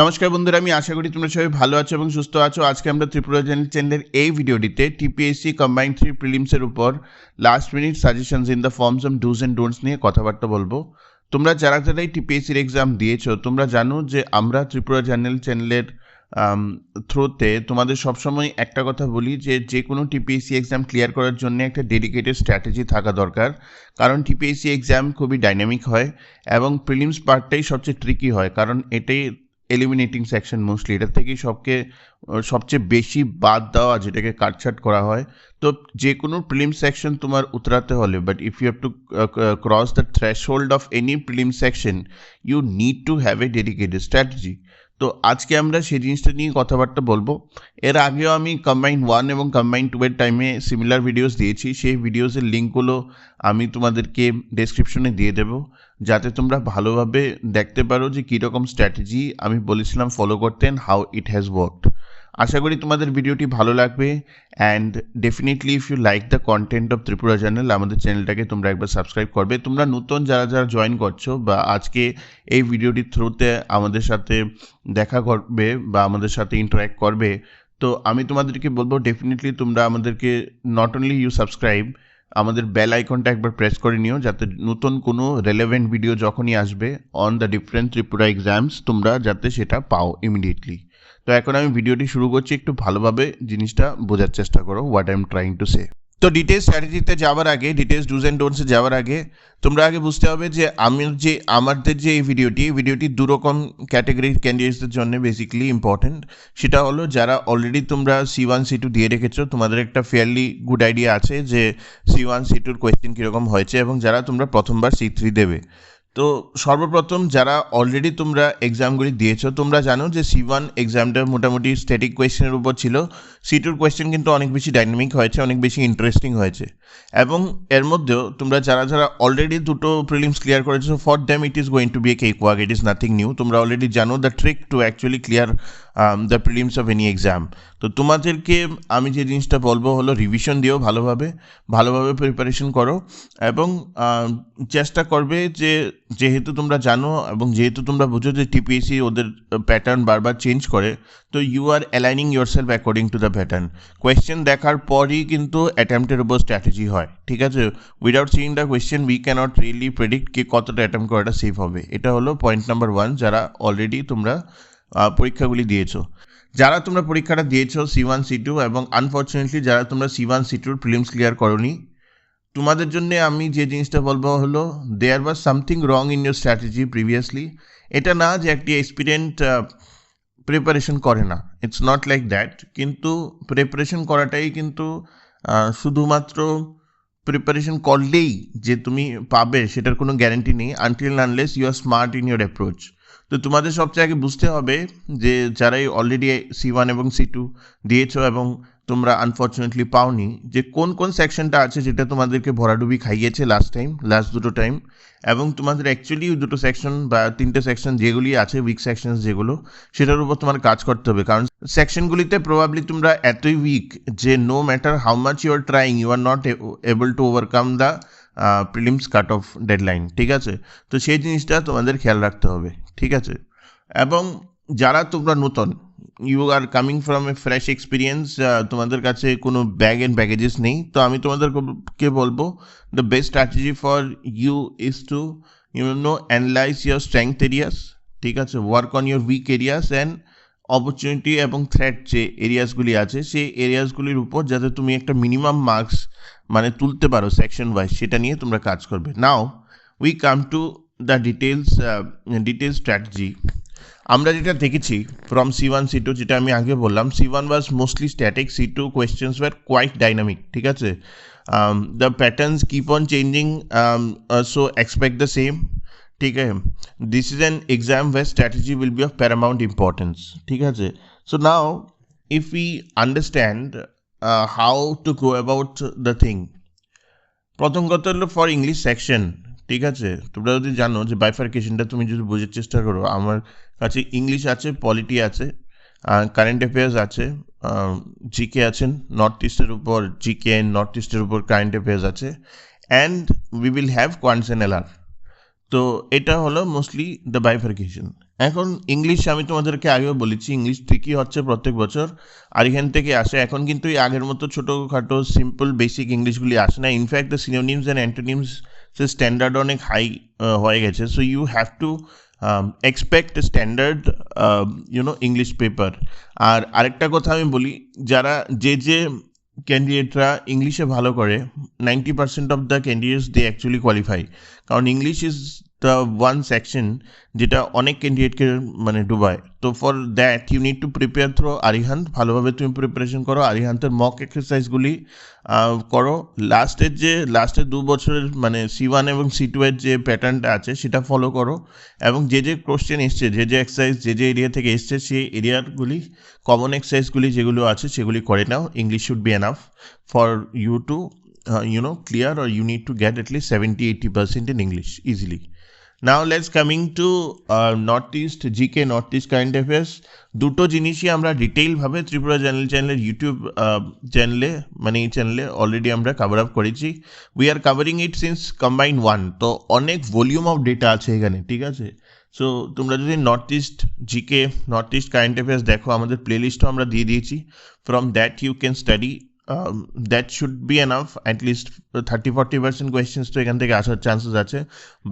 নমস্কার বন্ধুরা, আমি আশা করি তোমরা সবাই ভালো আছো এবং সুস্থ আছো। আজকে আমরা ত্রিপুরা চ্যানেলের এই ভিডিওটিতে টিপিএসসি কম্বাইন্ড 3 প্রিলিমসের উপর last minute suggestions in the forms of dos and don'ts নিয়ে কথাবার্তা বলবো। তোমরা যারা যারাই টিপিএসসির এক্সাম দিয়েছো তোমরা জানো যে আমরা ত্রিপুরা চ্যানেলের থ্রুতে তোমাদের সবসময় একটা কথা বলি যে কোনো টিপিএসসি এক্সাম ক্লিয়ার করার জন্য একটা ডেডিকেটেড স্ট্র্যাটেজি থাকা দরকার। কারণ টিপিএসসি এক্সাম খুবই ডাইনামিক হয় এবং প্রিলিমস পার্টটাই সবচেয়ে ট্রিকি হয়, কারণ এটাই এলিমিনেটিং সেকশন মোস্টলি। এটার থেকেই সবচেয়ে বেশি বাদ দেওয়া, যেটাকে কাটছাট করা হয়। তো যে কোনো প্রিলিম সেকশন তোমার উতরাতে হলে, but if you have to cross the threshold of any prelim section, you need to have a dedicated strategy. তো আজকে আমরা সেই জিনিসটা নিয়ে কথাবার্তা বলবো। এর আগেও আমি কম্বাইন্ড 1 এবং কম্বাইন্ড 2 এর টাইমে সিমিলার ভিডিওস দিয়েছি। সেই ভিডিওসের লিঙ্কগুলো আমি তোমাদেরকে ডেসক্রিপশনে দিয়ে দেবো, যাতে তোমরা ভালোভাবে দেখতে পারো যে কীরকম স্ট্র্যাটেজি আমি বলেছিলাম ফলো করতে and how it has worked. আশা করি তোমাদের ভিডিওটি ভালো লাগবে and definitely if you like the content of Tripura channel, আমাদের চ্যানেলটাকে তোমরা একবার সাবস্ক্রাইব করবে। তোমরা নতুন যারা জয়েন করছো বা আজকে এই ভিডিওটির থ্রুতে আমাদের সাথে দেখা করবে বা আমাদের সাথে ইন্টারাক্ট করবে, তো আমি তোমাদেরকে বলবো ডেফিনেটলি তোমরা আমাদেরকে নট অনলি ইউ সাবস্ক্রাইব, আমাদের বেল আইকনটা একবার প্রেস করে নিও, যাতে নতুন কোনো রেলেভেন্ট ভিডিও যখনই আসবে on the different Tripura exams তোমরা যাতে সেটা পাও ইমিডিয়েটলি। তো এখন আমি ভিডিওটি শুরু করছি, একটু ভালোভাবে জিনিসটা বোঝার চেষ্টা করো what I am trying to say. তো ডিটেলস স্ট্র্যাটেজিতে যাওয়ার আগে, ডিটেলস ডুজ অ্যান্ড ডোন্টসে যাওয়ার আগে তোমরা আগে বুঝতে হবে যে আমাদের যে এই ভিডিওটি দুরকম ক্যাটাগরির ক্যান্ডিডেটসদের জন্য বেসিক্যালি ইম্পর্টেন্ট। সেটা হলো যারা অলরেডি তোমরা C1 C2 দিয়ে রেখেছো, তোমাদের একটা ফেয়ারলি গুড আইডিয়া আছে যে C1 C2 কোয়েশ্চেন কীরকম হয়েছে, এবং যারা তোমরা প্রথমবার C3 দেবে। তো সর্বপ্রথম যারা অলরেডি তোমরা এক্সামগুলি দিয়েছো, তোমরা জানো যে C1 এক্সামটা মোটামুটি স্ট্যাটিক কোয়েশ্চেনের উপর ছিল। C2 কোয়েশ্চেন কিন্তু অনেক বেশি ডাইনামিক হয়েছে, অনেক বেশি ইন্টারেস্টিং হয়েছে। এবং এর মধ্যেও তোমরা যারা অলরেডি দুটো প্রিলিমস ক্লিয়ার করেছো, for them it is going to be a cakewalk, it is nothing new. তোমরা অলরেডি জানো the trick to actually clear the prelims of any exam. তো তোমাদেরকে আমি যে জিনিসটা বলবো হলো রিভিশন দিও, ভালোভাবে প্রিপারেশন করো এবং চেষ্টা করবে যেহেতু তোমরা জানো এবং যেহেতু তোমরা বুঝো যে টিপিএসসি ওদের প্যাটার্ন বারবার চেঞ্জ করে, তো you are aligning yourself according to the pattern. Question দেখার পরই কিন্তু অ্যাটেম্পটের উপর স্ট্র্যাটেজি হয়, ঠিক আছে? Without seeing the question we cannot really predict কি কতটা অ্যাটেম্প করাটা সেফ হবে। এটা হলো পয়েন্ট নাম্বার 1, যারা অলরেডি তোমরা পরীক্ষাগুলি দিয়েছো। যারা তোমরা পরীক্ষাটা দিয়েছো C1 C2 এবং আনফর্চুনেটলি যারা তোমরা C1 C2 প্রিলিমস ক্লিয়ার করোনি, তোমাদের জন্য আমি যে জিনিসটা বলবো হলো there was something wrong in your strategy previously. এটা না যে একটি এক্সপিরিয়েন্ট প্রিপারেশন করে না, ইটস নট লাইক দ্যাট। কিন্তু প্রিপারেশন করাটাই কিন্তু শুধুমাত্র প্রিপারেশন করলেই যে তুমি পাবে সেটার কোনো গ্যারান্টি নেই, until unless you are smart in your approach. তো তোমাদের সবচেয়ে আগে বুঝতে হবে যে যারাই অলরেডি C1 এবং C2 দিয়েছো এবং তোমরা আনফর্চুনেটলি পাওনি, যে কোন সেকশনটা আছে যেটা তোমাদেরকে ভরাডুবি খাইয়েছে লাস্ট দুটো টাইম, এবং তোমাদের অ্যাকচুয়ালি দুটো সেকশন বা তিনটে সেকশন যেগুলি আছে উইক সেকশন যেগুলো, সেটার উপর তোমার কাজ করতে হবে। কারণ সেকশনগুলিতে প্রবাবলি তোমরা এতই উইক যে no matter how much you are trying, you are not able to overcome the prelims cut off deadline, ঠিক আছে? তো সেই জিনিসটা তোমাদের খেয়াল রাখতে হবে, ঠিক আছে? এবং যারা তোমরা নতুন, you are coming from a fresh experience, তোমাদের কাছে কোনো ব্যাগ অ্যান্ড ব্যাগেজেস নেই, তো আমি তোমাদেরকে বলবো the best strategy for you is to analyse your strength areas, ঠিক আছে? Work on your weak areas and opportunity এবং থ্রেট যে এরিয়াসগুলি আছে সেই এরিয়াসগুলির উপর যাতে তুমি একটা মিনিমাম মার্কস মানে তুলতে পারো সেকশন ওয়াইজ, সেটা নিয়ে তোমরা কাজ করবে। Now we come to the details strategy. আমরা যেটা দেখেছি ফ্রম C1 C2, যেটা আমি আগে বললাম, C1 was mostly static, C2 questions were quite dynamic, ঠিক আছে? The patterns keep on changing, so expect the same, ঠিক আছে? This is an exam war strategy will be of paramount importance, ঠিক আছে? So now if we understand how to go about the thing, প্রথম কথা হলো for English section, ঠিক আছে? তোমরা যদি জানো যে বাইফার্কেশনটা তুমি যদি বোঝার চেষ্টা করো, আমার কাছে ইংলিশ আছে, পলিটি আছে, কারেন্ট অ্যাফেয়ার্স আছে, জিকে আছেন, নর্থ ইস্টের উপর জিকে, নর্থ ইস্টের উপর কারেন্ট অ্যাফেয়ার্স আছে, and we will have quants and LR. তো এটা হলো মোস্টলি দ্য বাইফার্কেশন। এখন ইংলিশ আমি তোমাদেরকে আগেও বলেছি, ইংলিশ ঠিকই হচ্ছে প্রত্যেক বছর, আর এখান থেকে আসে। এখন কিন্তু এই আগের মতো ছোটোখাটো সিম্পল বেসিক ইংলিশগুলি আসে না। In fact the synonyms and antonyms standard অনেক হাই হয়ে গেছে। So you have to expect standard English paper. আর আরেকটা কথা আমি বলি, যারা যে ক্যান্ডিডেটরা ইংলিশে ভালো করে, 90% of the candidates they actually qualify. কারণ English is the one section যেটা অনেক ক্যান্ডিডেটকে মানে ডুবায়। তো for that you need to prepare through Arihant. ভালোভাবে তুমি প্রিপারেশন করো, আরিহান্তের মক এক্সারসাইজগুলি করো। লাস্টের 2 বছরের মানে C1 এবং C2 এর যে প্যাটার্নটা আছে সেটা ফলো করো, এবং যে কোশ্চেন এসছে, যে এক্সারসাইজ যে এরিয়া থেকে এসছে সেই এরিয়াগুলি কমন এক্সারসাইজগুলি যেগুলো আছে সেগুলি করে নাও। English should be enough for you to clear, or you need to get at least 70-80% in English easily. Now let's coming to Northeast GK, Northeast Current Affairs. দুটো জিনিসই আমরা ডিটেইলভাবে ত্রিপুরা চ্যানেলের ইউটিউব চ্যানেলে, মানে এই চ্যানেলে অলরেডি আমরা কভার আপ করেছি। We are covering it since combine 1, তো অনেক ভলিউম অফ ডেটা আছে এখানে, ঠিক আছে। সো তোমরা যদি north east GK, north east current affairs দেখো, আমাদের প্লেলিস্টও আমরা দিয়ে দিয়েছি। From that you can study. That should be enough. At least 30-40% questions তো এখান থেকে আসার চান্সেস আছে।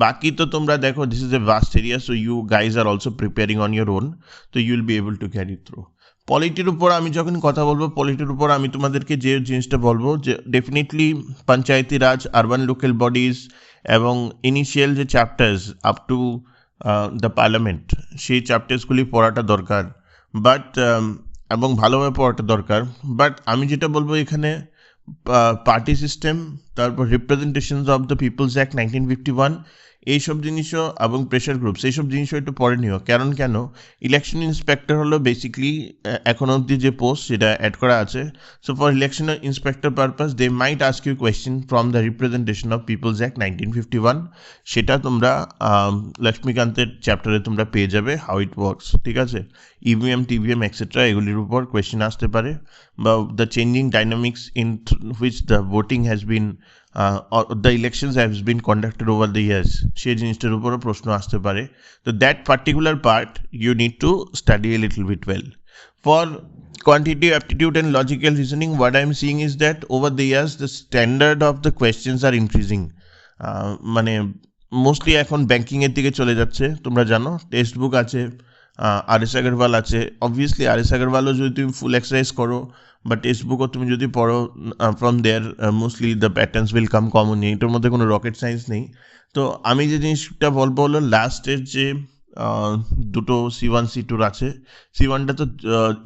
বাকি তো তোমরা দেখো, this is a vast area, so you guys are also preparing on your own, তো you will be able to carry through. পলিটির উপর আমি যখন কথা বলবো, পলিটির উপর আমি তোমাদেরকে যে জিনিসটা বলবো, যে ডেফিনেটলি পঞ্চায়েতি রাজ, আরবান লোকাল বডিজ এবং ইনিশিয়াল যে chapters up to the parliament, সেই চ্যাপ্টার্সগুলি পড়াটা দরকার। বাট এবং ভালোভাবে পড়াটা দরকার। বাট আমি যেটা বলবো এখানে, পার্টি সিস্টেম, তারপর representations of the people's act 1951, এইসব জিনিসও, এবং প্রেশার গ্রুপস, এইসব জিনিসও একটু পড়ে নিও। কেন ইলেকশন ইন্সপেক্টর হলো বেসিকলি এখন অবধি যে পোস্ট সেটা অ্যাড করা আছে। So for election inspector purpose they might ask you question from the representation of people's act 1951। সেটা তোমরা লক্ষ্মীকান্তের চ্যাপ্টারে তোমরা পেয়ে যাবে, হাউ ইট ওয়ার্কস, ঠিক আছে। ইভিএম, টিভিএম এক্সেট্রা এগুলির উপর কোয়েশ্চেন আসতে পারে, বা the changing dynamics in which the voting has been the elections has been conducted over the years, সেই জিনিসটার উপরও প্রশ্ন আসতে পারে। তো that particular part you need to study a little bit well. For quantitative aptitude and logical reasoning, what I am seeing is that over the years the standard of the questions are increasing. মানে mostly এখন ব্যাঙ্কিংয়ের দিকে চলে যাচ্ছে। তোমরা জানো text book আছে, RS Agarwal আছে। Obviously RS আগরওয়ালও যদি তুমি ফুল এক্সারসাইজ করো, বা টেক্সট বুকও তুমি যদি পড়ো, from there mostly the patterns will come common. এটার মধ্যে কোনো রকেট সায়েন্স নেই। তো আমি যে জিনিসটা বলবো হলো, লাস্টের যে দুটো C1 C2 আছে, C1টা তো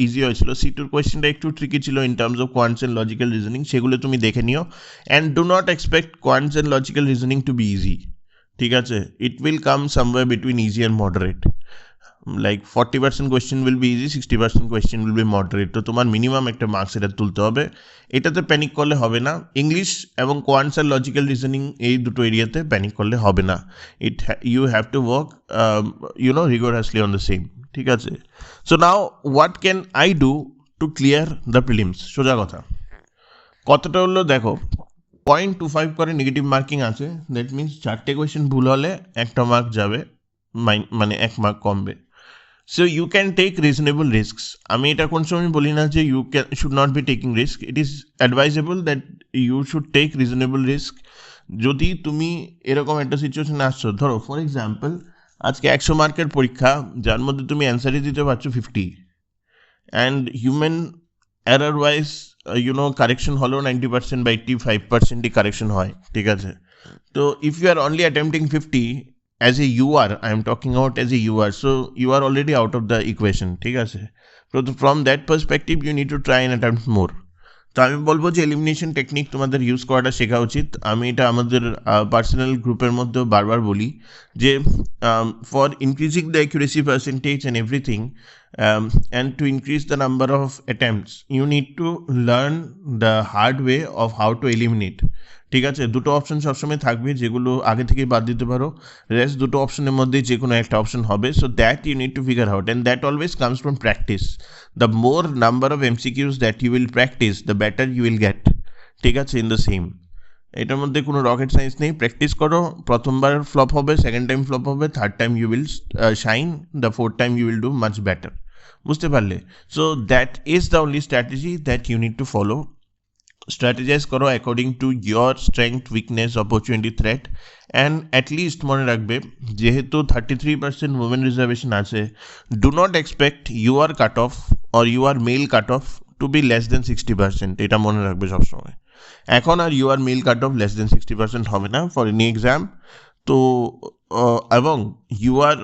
ইজি হয়েছিল, C2 কোয়েশ্চেনটা একটু ট্রিকি ছিল in terms of quants and logical reasoning, সেগুলো তুমি দেখে নিও। And do not expect quants and logical reasoning to be easy, ঠিক আছে। It will come somewhere between easy and moderate. Like 40% question will be easy, 60% question will be moderate. তো তোমার minimum একটা marks এটা তুলতে হবে, এটাতে প্যানিক করলে হবে না। ইংলিশ এবং কোয়ান্টস আর লজিক্যাল রিজনিং, এই দুটো এরিয়াতে প্যানিক করলে হবে না। You have to work rigorously on the same, ঠিক আছে। So now what can I do to clear the prelims? সোজা কথা, কতটা হলো দেখো, 0.25 করে নেগেটিভ মার্কিং আছে। দ্যাট মিনস 4টে কোয়েশ্চেন ভুল হলে 1টা মার্ক যাবে, মানে 1 মার্ক কমবে। So you can take reasonable risks. আমি এটা কোন সময় বলি না যে you should not be taking risk. It is advisable that you should take reasonable risk. যদি তুমি এরকম একটা সিচুয়েশনে আসছো, ধরো ফর এক্সাম্পল আজকে 100 মার্কের পরীক্ষা, যার মধ্যে তুমি অ্যান্সারই দিতে পারছো 50, and human error wise correction হলেও 90% বা 85%ই কারেকশন হয়, ঠিক আছে। তো if you are only attempting 50 as a UR, I am talking about as a UR, so you are already out of the equation, ঠিক আছে। So from that perspective you need to try and attempt more. তো আমি বলবো যে elimination technique তোমাদের use করাটা শেখা উচিত। আমি এটা আমাদের পার্সোনাল গ্রুপের মধ্যেও বারবার বলি যে for increasing the accuracy percentage and everything, and to increase the number of attempts, you need to learn the hard way of how to eliminate, ঠিক আছে। দুটো অপশন সবসময় থাকবে যেগুলো আগে থেকেই বাদ দিতে পারো, রেস্ট দুটো অপশনের মধ্যে যে কোনো একটা অপশন হবে। So that you need to figure out, and that always comes from practice. The more number of MCQs that you will practice, the better you will get, ঠিক আছে, ইন দ্য সেম। এটার মধ্যে কোনো rocket science নেই, practice করো, প্রথমবার flop হবে, second time flop হবে, third time you will shine, the fourth time you will do much better. বুঝতে পারলে? So that is the only strategy that you need to follow. Strategize করো according to your strength, weakness, opportunity, threat, and at least মনে রাখবে যেহেতু 33% women reservation আছে, do not expect your cut off or your male cut off to be less than 60%, এটা মনে রাখবে সবসময়। এখন আর your male cut off less than 60% হবে না ফর এনি এক্সাম। তো এবং ইউআর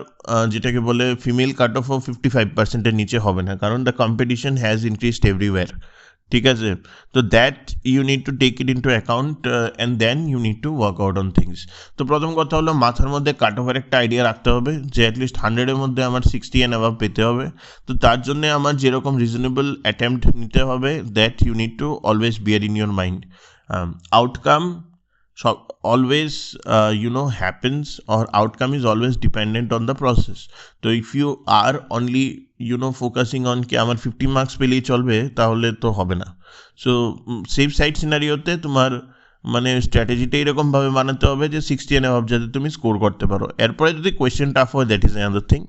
যেটাকে বলে ফিমেল কাট অফও 55%-এর নিচে হবে না, কারণ the competition has increased everywhere. ঠিক আছে? তো that you need to take it into account and then you need to work out on things. তো প্রথম কথা হলো মাথার মধ্যে কাট অফের একটা আইডিয়া রাখতে হবে যে অ্যাটলিস্ট 100-এর মধ্যে আমার 60 অ্যান্ড অ্যাবাভ পেতে হবে। তো তার জন্য আমার যেরকম রিজনেবল অ্যাটেম্প্ট নিতে হবে, that you need to always bear in your mind. Outcome সব always happens, or outcome is always dependent on the process. তো if you are only focusing on কি আমার 50 মার্কস পেলেই চলবে, তাহলে তো হবে না। সো সেফ সাইড সিনারিওতে তোমার মানে স্ট্র্যাটেজিটা এরকমভাবে বানাতে হবে যে 60 অ্যান্ড অ্যাবাভ যাতে তুমি স্কোর করতে পারো। এরপরে যদি কোয়েশ্চেন টাফ হয়, that is another thing,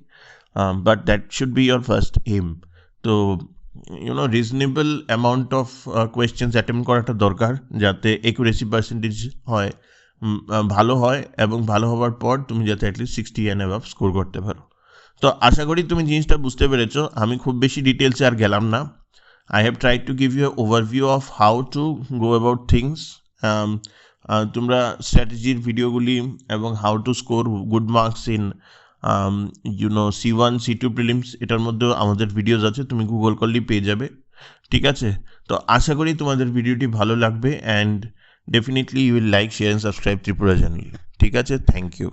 but that should be your first aim. তো reasonable amount of questions attempt করাটা দরকার, যাতে একুরেসি পার্সেন্টেজ হয় ভালো হয়, এবং ভালো হওয়ার পর তুমি যাতে অ্যাটলিস্ট 60 অ্যান্ড অ্যাবাভ স্কোর করতে পারো। তো আশা করি তুমি জিনিসটা বুঝতে পেরেছো। আমি খুব বেশি ডিটেলসে আর গেলাম না। I have tried to give you overview of how to go about things. তোমরা স্ট্র্যাটেজির ভিডিওগুলি এবং how to score good marks in C1 C2 prelims, এটার মধ্যেও আমাদের ভিডিওস আছে, তুমি গুগল করলেই পেয়ে যাবে। ঠিক আছে? তো আশা করি তোমাদের ভিডিওটি ভালো লাগবে, and definitely you will like, share and subscribe Tripura channel. ঠিক আছে? Thank you.